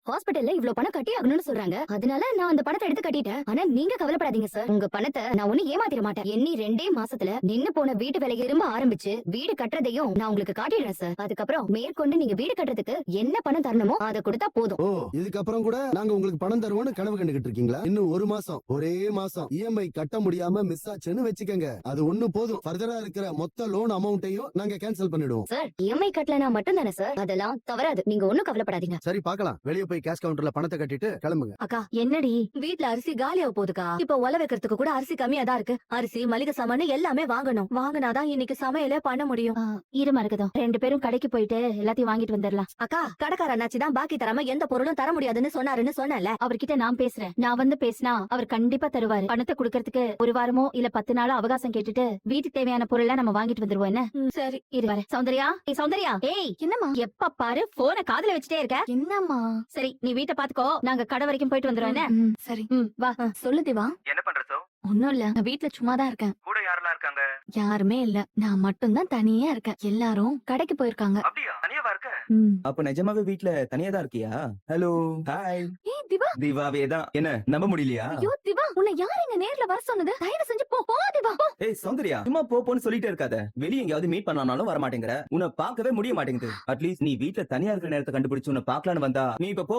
ஹாஸ்பிடல்ல இவ்வளவு பணம் கட்டி ஆகணும்னு சொல்றாங்க. அதனால நான் அந்த பணத்தை எடுத்து கட்டிட்டேன். ஆனா நீங்க கவலைப்படாதீங்க சார். உங்க பணத்தை நான் ஒண்ணு ஏமாத்திர மாட்டேன். எண்ணி 2 மாசத்துல நின்னு போன வீட்டு வேலை திரும்ப ஆரம்பிச்சு வீடு கட்டுறதையும் நான் உங்களுக்கு காட்டிடுறேன் சார். அதுக்கப்புறம் மேற்கொண்டு நீங்க வீடு கட்டுறதுக்கு என்ன பணம் தரணுமோ அதை கொடுத்தா போதும். ஓ, இதுக்கப்புறம் கூட நாங்க உங்களுக்கு பணம் தருவோம்னு கனவு கண்டுகிட்டு இருக்கீங்களா? இன்னும் 1 மாசம், ஒரே மாசம் இஎம்ஐ கட்ட முடியாம மிஸ் ஆச்சுன்னு வச்சுக்கோங்க. அது ஒண்ணு போதும். ஃபர்தரா இருக்கிற மொத்த லோன் அமௌண்ட்டையும் நாங்க கேன்சல் பண்ணிடுவோம். சார் இஎம்ஐ கட்டலனா மட்டும் தானே சார்? அதெல்லாம் தவறாது. நீங்க ஒண்ணும் கவலைப்படாதீங்க. சரி, பார்க்கலாம். வெளியே போய் கேஷ் கவுண்டர்ல பணத்தை கட்டிட்டு கிளம்புங்க. அக்கா என்னடி வீட்ல அரிசி காலியா போகுதுக்கா? இப்ப ஒல வைக்கிறதுக்கு கூட அரிசி கம்மியா தான் இருக்கு. அரிசி மளிகை சாமான் எல்லாமே வாங்கணும். வாங்கினாதான் இன்னைக்கு சமையலே பண்ண முடியும். இருமா இருக்கட்டும். 2 பேரும் கடைக்கு போயிட்டு எல்லாத்தையும் வாங்கிட்டு வந்துடலாம். அக்கா கடைக்கார அண்ணாச்சி தான் பாக்கி தராம எந்த பொருளும் தர முடியாதுன்னு சொன்னாருன்னு சொன்னல. அவர்கிட்ட நான் பேசுறேன். நான் வந்து பேசினா அவர் கண்டிப்பா தருவாரு. பணத்தை குடுக்கறதுக்கு 1 வாரமோ இல்ல 10 நாளோ அவகாசம் கேட்டுட்டு வீட்டுக்கு தேவையான பொருளை நம்ம வாங்கிட்டு வந்துருவோம். என்ன? சரி இரு வரேன். சௌந்தர்யா, சௌந்தர்யா, ஏய் என்னம்மா? எப்ப பாரு போனை காதுல வச்சுட்டே இருக்க. என்னம்மா? சரி நீ வீட்டை பாத்துக்கோ. நாங்க கடை வரைக்கும் போயிட்டு வந்துருவோம். என்ன? சரி வா. சொல்லு திவா. என்ன பண்ற சோ? ஒண்ணும் இல்ல, நான் வீட்ல சும்மாதான் இருக்கேன். கூட யாரெல்லாம் இருக்காங்க? யாருமே இல்ல, நான் மட்டும் தான் தனியா இருக்கேன். எல்லாரும் கடைக்கு போயிருக்காங்க. அப்படியா? தனியாவா இருக்க? அப்ப நிஜமாவே வீட்ல தனியா தான் இருக்கியா? Hello, hi. ஏய் திவா. தீபாவே தான். என்ன நம்ப முடியலையா? ஐயோ திவா, உன்னை யார் இங்க நேர்ல வர சொன்னது? தயவு செஞ்சு போ திவா. ஏய் சௌந்தர்யா, சும்மா போன்னு சொல்லிட்டே இருக்காத. வெளிய எங்கயாவது மீட் பண்ணாலும் வர மாட்டேங்கிற. உன்னை பார்க்கவே முடிய மாட்டேங்குது. அட்லீஸ்ட் நீ வீட்ல தனியா இருக்கிற நேரத்தை கண்டுபிடிச்சு உன்னை பார்க்கலான்னு வந்தா நீ இப்ப போ